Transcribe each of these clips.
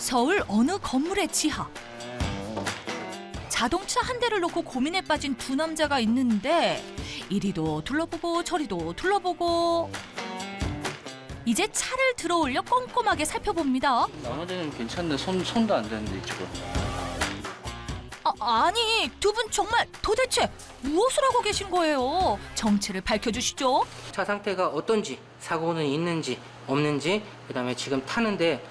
서울 어느 건물의 지하. 자동차 한 대를 놓고 고민에 빠진 두 남자가 있는데 이리도 둘러보고 저리도 둘러보고 이제 차를 들어올려 꼼꼼하게 살펴봅니다. 나머지는 괜찮은데 손도 안 되는데 지금. 아니 두 분 정말 도대체 무엇을 하고 계신 거예요? 정체를 밝혀주시죠. 차 상태가 어떤지, 사고는 있는지 없는지, 그다음에 지금 타는데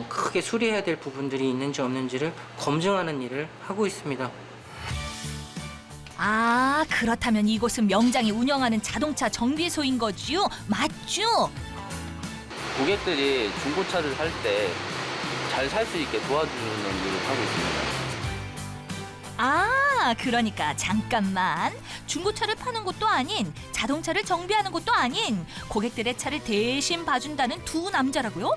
크게 수리해야 될 부분들이 있는지 없는지를 검증하는 일을 하고 있습니다. 아, 그렇다면 이곳은 명장이 운영하는 자동차 정비소인 거지요? 맞죠? 고객들이 중고차를 살 때 잘 살 수 있게 도와주는 일을 하고 있습니다. 아, 그러니까 잠깐만. 중고차를 파는 곳도 아닌, 자동차를 정비하는 곳도 아닌 고객들의 차를 대신 봐준다는 두 남자라고요?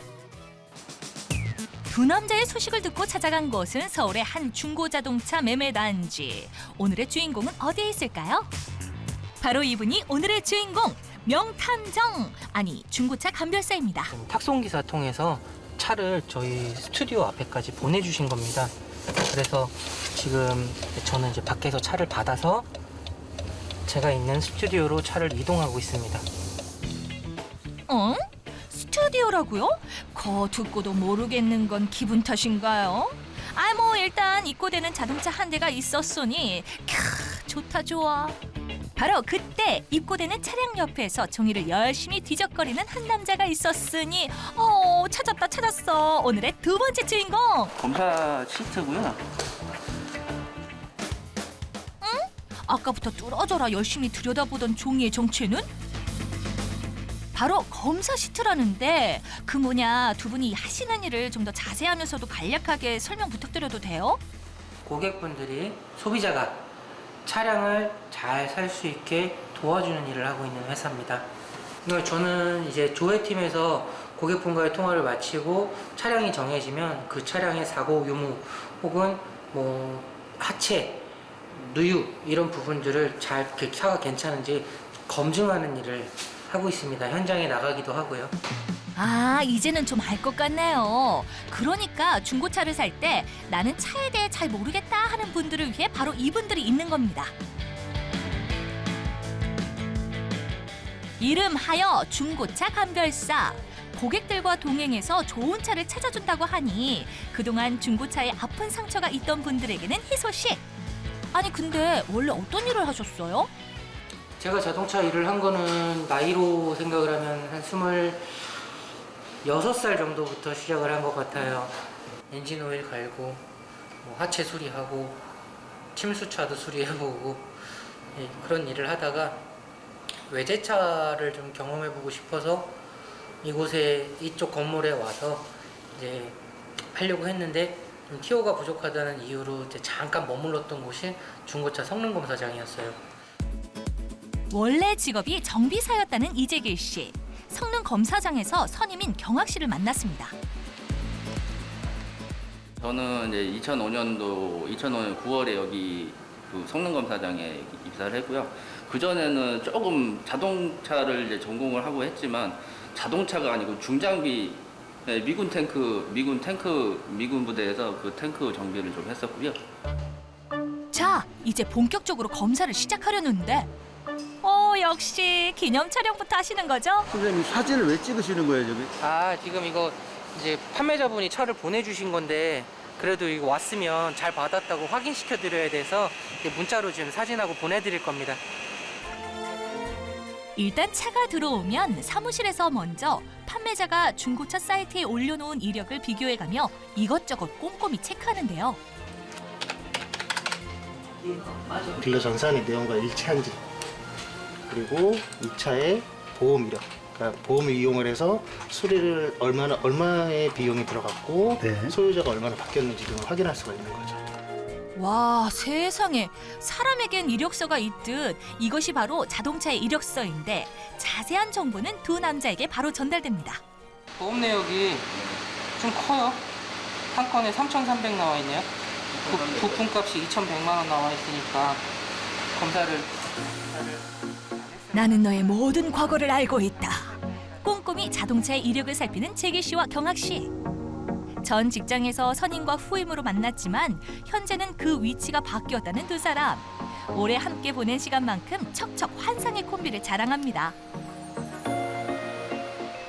두 남자의 소식을 듣고 찾아간 곳은 서울의 한 중고자동차 매매단지. 오늘의 주인공은 어디에 있을까요? 바로 이분이 오늘의 주인공, 명탐정, 아니 중고차 감별사입니다. 탁송기사 통해서 차를 저희 스튜디오 앞에까지 보내주신 겁니다. 그래서 지금 저는 이제 밖에서 차를 받아서 제가 있는 스튜디오로 차를 이동하고 있습니다. 스튜디오라고요? 듣고도 모르겠는 건 기분 탓인가요? 일단 입고되는 자동차 한 대가 있었으니 좋다 좋아. 바로 그때 입고되는 차량 옆에서 종이를 열심히 뒤적거리는 한 남자가 있었으니 찾았어. 오늘의 두 번째 주인공. 검사 시트고요. 아까부터 뚫어져라 열심히 들여다보던 종이의 정체는? 바로 검사 시트라는데 두 분이 하시는 일을 좀 더 자세하면서도 간략하게 설명 부탁드려도 돼요? 고객분들이 소비자가 차량을 잘 살 수 있게 도와주는 일을 하고 있는 회사입니다. 저는 이제 조회팀에서 고객분과의 통화를 마치고 차량이 정해지면 그 차량의 사고 유무 혹은 하체, 누유 이런 부분들을 잘 차가 괜찮은지 검증하는 일을 하고 있습니다. 현장에 나가기도 하고요. 이제는 좀 알 것 같네요. 그러니까 중고차를 살 때 나는 차에 대해 잘 모르겠다 하는 분들을 위해 바로 이분들이 있는 겁니다. 이름하여 중고차 감별사. 고객들과 동행해서 좋은 차를 찾아준다고 하니 그동안 중고차에 아픈 상처가 있던 분들에게는 희소식. 근데 원래 어떤 일을 하셨어요? 제가 자동차 일을 한 거는 나이로 생각을 하면 한 26살 정도부터 시작을 한 것 같아요. 엔진 오일 갈고 하체 수리하고 침수차도 수리해보고 그런 일을 하다가 외제차를 좀 경험해보고 싶어서 이쪽 건물에 와서 이제 하려고 했는데 좀 티오가 부족하다는 이유로 이제 잠깐 머물렀던 곳이 중고차 성능검사장이었어요. 원래 직업이 정비사였다는 이재길 씨. 성능 검사장에서 선임인 경학 씨를 만났습니다. 저는 이제 2005년 9월에 여기 그 성능검사장에 입사를 했고요. 그전에는 조금 자동차를 이제 전공을 하고 했지만 자동차가 아니고 중장비 미군 부대에서 그 탱크 정비를 좀 했었고요. 자, 이제 본격적으로 검사를 시작하려는데 역시 기념 촬영부터 하시는 거죠? 선생님 사진을 왜 찍으시는 거예요, 저기? 지금 이거 이제 판매자분이 차를 보내주신 건데 그래도 이거 왔으면 잘 받았다고 확인시켜 드려야 돼서 문자로 지금 사진하고 보내드릴 겁니다. 일단 차가 들어오면 사무실에서 먼저 판매자가 중고차 사이트에 올려놓은 이력을 비교해가며 이것저것 꼼꼼히 체크하는데요. 딜러 전산의 내용과 일치한지, 그리고 이 차의 보험 이력, 그러니까 보험을 이용을 해서 수리를 얼마의 비용이 들어갔고 소유자가 얼마나 바뀌었는지 등을 확인할 수가 있는 거죠. 와, 세상에. 사람에겐 이력서가 있듯 이것이 바로 자동차의 이력서인데 자세한 정보는 두 남자에게 바로 전달됩니다. 보험 내역이 좀 커요. 한 건에 3,300 나와 있네요. 부품값이 2,100만 원 나와 있으니까 검사를 나는 너의 모든 과거를 알고 있다. 꼼꼼히 자동차의 이력을 살피는 재길 씨와 경학 씨. 전 직장에서 선임과 후임으로 만났지만 현재는 그 위치가 바뀌었다는 두 사람. 오래 함께 보낸 시간만큼 척척 환상의 콤비를 자랑합니다.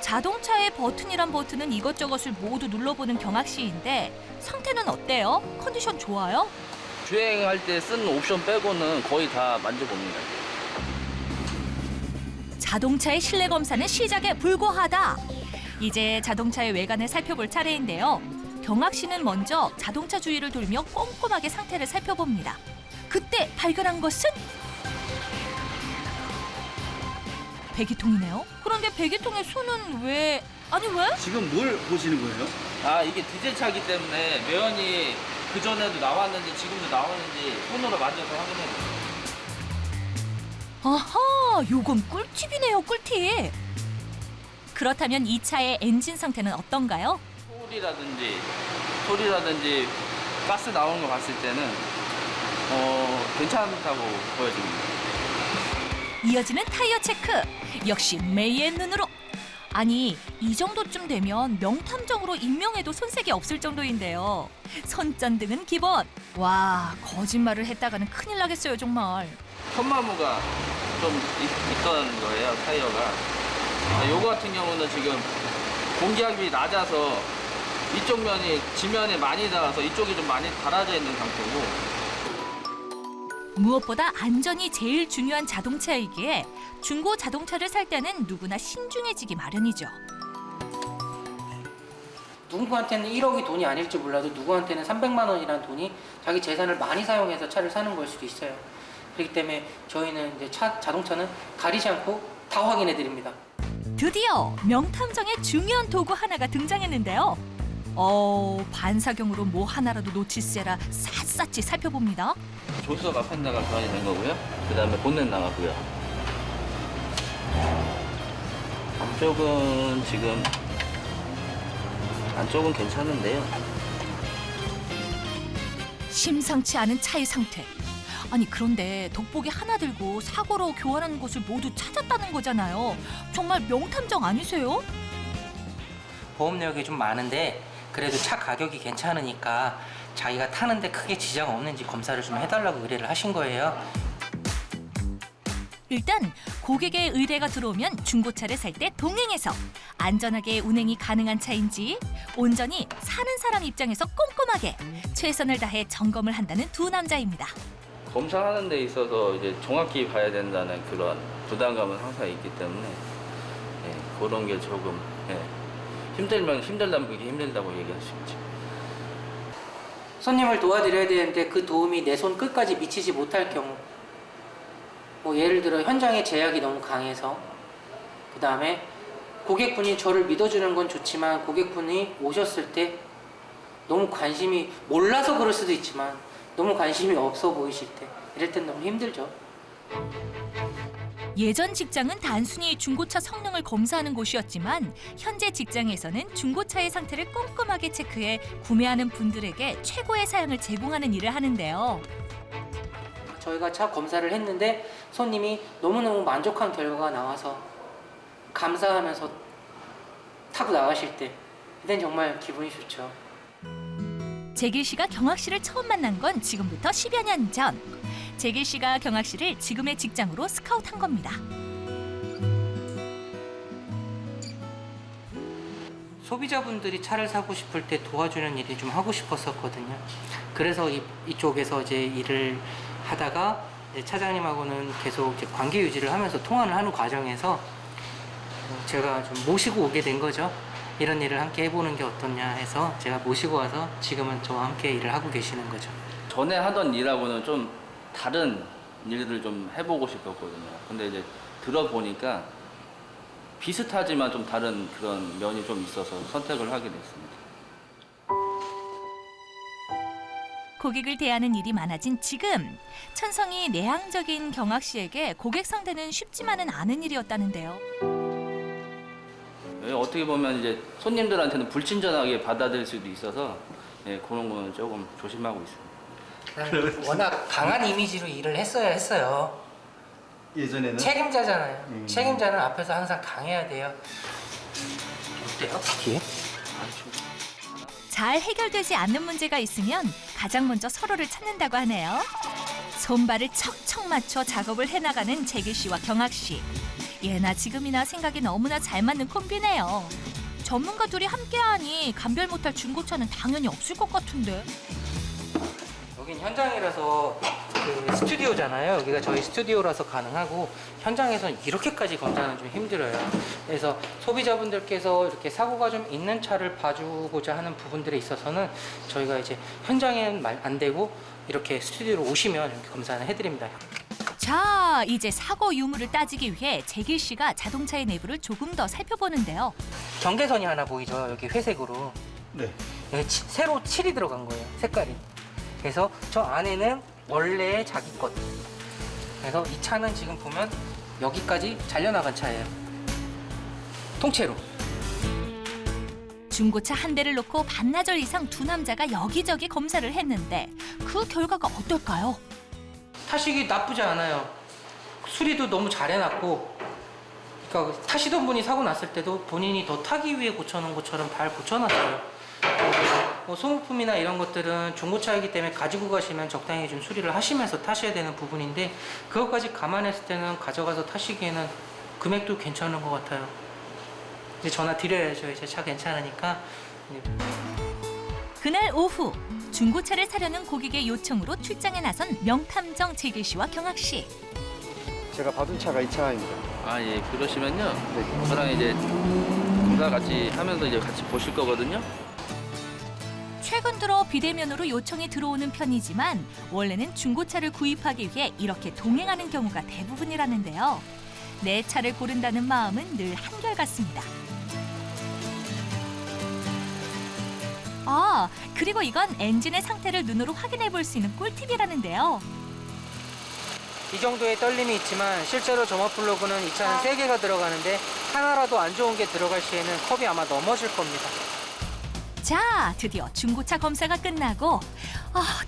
자동차의 버튼이란 버튼은 이것저것을 모두 눌러보는 경학 씨인데 상태는 어때요? 컨디션 좋아요? 주행할 때 쓴 옵션 빼고는 거의 다 만져봅니다. 자동차의 실내 검사는 시작에 불과하다. 이제 자동차의 외관을 살펴볼 차례인데요. 경학 씨는 먼저 자동차 주위를 돌며 꼼꼼하게 상태를 살펴봅니다. 그때 발견한 것은 배기통이네요. 그런데 배기통에 손은 왜? 아니 왜? 지금 뭘 보시는 거예요? 아, 이게 디젤 차기 때문에 매연이 그전에도 나왔는지 지금도 나오는지 손으로 만져서 확인해요. 아하, 요건 꿀팁이네요, 꿀팁. 그렇다면 이 차의 엔진 상태는 어떤가요? 소리라든지 가스 나오는 거 봤을 때는 괜찮다고 보여집니다. 이어지는 타이어 체크. 역시 메이의 눈으로. 아니, 이 정도쯤 되면 명탐정으로 임명해도 손색이 없을 정도인데요. 손전등은 기본. 와, 거짓말을 했다가는 큰일 나겠어요, 정말. 펌마모가 좀 있던 거예요, 타이어가. 요거 같은 경우는 지금 공기압이 낮아서 이쪽 면이 지면에 많이 닿아서 이쪽이 좀 많이 닳아져 있는 상태고, 무엇보다 안전이 제일 중요한 자동차이기에 중고 자동차를 살 때는 누구나 신중해지기 마련이죠. 누구한테는 1억이 돈이 아닐지 몰라도 누구한테는 300만 원이라는 돈이 자기 재산을 많이 사용해서 차를 사는 걸 수도 있어요. 그렇기 때문에 저희는 이제 자동차는 가리지 않고 다 확인해 드립니다. 드디어 명탐정의 중요한 도구 하나가 등장했는데요. 반사경으로 뭐 하나라도 놓칠세라 샅샅이 살펴봅니다. 조수석 앞판다가 교환이 된 거고요. 그 다음에 본넷 나가고요. 안쪽은 괜찮은데요. 심상치 않은 차의 상태. 아니 그런데 돋보기 하나 들고 사고로 교환하는 곳을 모두 찾았다는 거잖아요. 정말 명탐정 아니세요? 보험 내역이 좀 많은데 그래도 차 가격이 괜찮으니까 자기가 타는데 크게 지장 없는지 검사를 좀 해달라고 의뢰를 하신 거예요. 일단 고객의 의뢰가 들어오면 중고차를 살 때 동행해서 안전하게 운행이 가능한 차인지 온전히 사는 사람 입장에서 꼼꼼하게 최선을 다해 점검을 한다는 두 남자입니다. 검사하는 데 있어서 이제 정확히 봐야 된다는 그런 부담감은 항상 있기 때문에 그런 게 조금 힘들다면 그게 힘들다고 얘기할 수 있죠. 손님을 도와드려야 되는데 그 도움이 내 손 끝까지 미치지 못할 경우, 뭐 예를 들어 현장의 제약이 너무 강해서, 그 다음에 고객분이 저를 믿어주는 건 좋지만 고객분이 오셨을 때 너무 관심이, 몰라서 그럴 수도 있지만 너무 관심이 없어 보이실 때, 이럴 땐 너무 힘들죠. 예전 직장은 단순히 중고차 성능을 검사하는 곳이었지만 현재 직장에서는 중고차의 상태를 꼼꼼하게 체크해 구매하는 분들에게 최고의 사양을 제공하는 일을 하는데요. 저희가 차 검사를 했는데 손님이 너무너무 만족한 결과가 나와서 감사하면서 타고 나가실 때, 이땐 정말 기분이 좋죠. 재길 씨가 경학 씨를 처음 만난 건 지금부터 10여 년 전. 재길 씨가 경학 씨를 지금의 직장으로 스카우트한 겁니다. 소비자분들이 차를 사고 싶을 때 도와주는 일이 좀 하고 싶었었거든요. 그래서 이쪽에서 이제 일을 하다가 이제 차장님하고는 계속 이제 관계 유지를 하면서 통화를 하는 과정에서 제가 좀 모시고 오게 된 거죠. 이런 일을 함께 해보는 게 어떻냐 해서 제가 모시고 와서 지금은 저와 함께 일을 하고 계시는 거죠. 전에 하던 일하고는 좀 다른 일들을 좀 해보고 싶었거든요. 근데 이제 들어보니까 비슷하지만 좀 다른 그런 면이 좀 있어서 선택을 하게 됐습니다. 고객을 대하는 일이 많아진 지금 천성이 내향적인 경학 씨에게 고객 상대는 쉽지만은 않은 일이었다는데요. 어떻게 보면 이제 손님들한테는 불친절하게 받아들일 수도 있어서 그런 거는 조금 조심하고 있습니다. 워낙 강한 이미지로 일을 했어야 했어요. 예전에는 책임자잖아요. 책임자는 앞에서 항상 강해야 돼요. 어때요? 뒤에? 잘 해결되지 않는 문제가 있으면 가장 먼저 서로를 찾는다고 하네요. 손발을 척척 맞춰 작업을 해나가는 재길 씨와 경학 씨. 예나 지금이나 생각이 너무나 잘 맞는 콤비네요. 전문가 둘이 함께하니 감별 못할 중고차는 당연히 없을 것 같은데. 여긴 현장이라서 그 스튜디오잖아요. 여기가 저희 스튜디오라서 가능하고 현장에서는 이렇게까지 검사는 좀 힘들어요. 그래서 소비자분들께서 이렇게 사고가 좀 있는 차를 봐주고자 하는 부분들에 있어서는 저희가 이제 현장에는 안 되고 이렇게 스튜디오로 오시면 이렇게 검사는 해드립니다. 자, 이제 사고 유무를 따지기 위해 재길 씨가 자동차의 내부를 조금 더 살펴보는데요. 경계선이 하나 보이죠? 여기 회색으로. 네. 여기 새로 칠이 들어간 거예요. 색깔이. 그래서 저 안에는 원래 자기 것. 그래서 이 차는 지금 보면 여기까지 잘려나간 차예요. 통째로. 중고차 한 대를 놓고 반나절 이상 두 남자가 여기저기 검사를 했는데 그 결과가 어떨까요? 타시기 나쁘지 않아요. 수리도 너무 잘 해놨고, 그러니까 타시던 분이 사고 났을 때도 본인이 더 타기 위해 고쳐놓은 것처럼 잘 고쳐놨어요. 뭐 소모품이나 이런 것들은 중고차이기 때문에 가지고 가시면 적당히 좀 수리를 하시면서 타셔야 되는 부분인데 그것까지 감안했을 때는 가져가서 타시기에는 금액도 괜찮은 것 같아요. 이제 전화 드려야죠. 이제 차 괜찮으니까. 그날 오후 중고차를 사려는 고객의 요청으로 출장에 나선 명탐정 재길 씨와 경학 씨. 제가 받은 차가 이 차입니다. 아, 예. 그러시면요. 네. 저랑 이제 검사 같이 하면서 이제 같이 보실 거거든요. 최근 들어 비대면으로 요청이 들어오는 편이지만 원래는 중고차를 구입하기 위해 이렇게 동행하는 경우가 대부분이라는데요. 내 차를 고른다는 마음은 늘 한결같습니다. 아, 그리고 이건 엔진의 상태를 눈으로 확인해 볼 수 있는 꿀팁이라는데요. 이 정도의 떨림이 있지만 실제로 점화플러그는 이 차는 3개가 들어가는데 하나라도 안 좋은 게 들어갈 시에는 컵이 아마 넘어질 겁니다. 자, 드디어 중고차 검사가 끝나고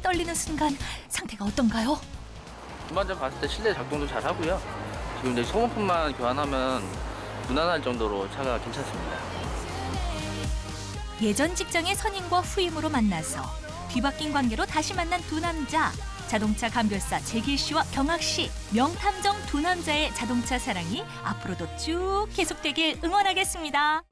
떨리는 순간 상태가 어떤가요? 전반전 봤을 때 실내 작동도 잘 하고요. 지금 이제 소모품만 교환하면 무난할 정도로 차가 괜찮습니다. 예전 직장의 선임과 후임으로 만나서 뒤바뀐 관계로 다시 만난 두 남자. 자동차 감별사 재길 씨와 경학 씨, 명탐정 두 남자의 자동차 사랑이 앞으로도 쭉 계속되길 응원하겠습니다.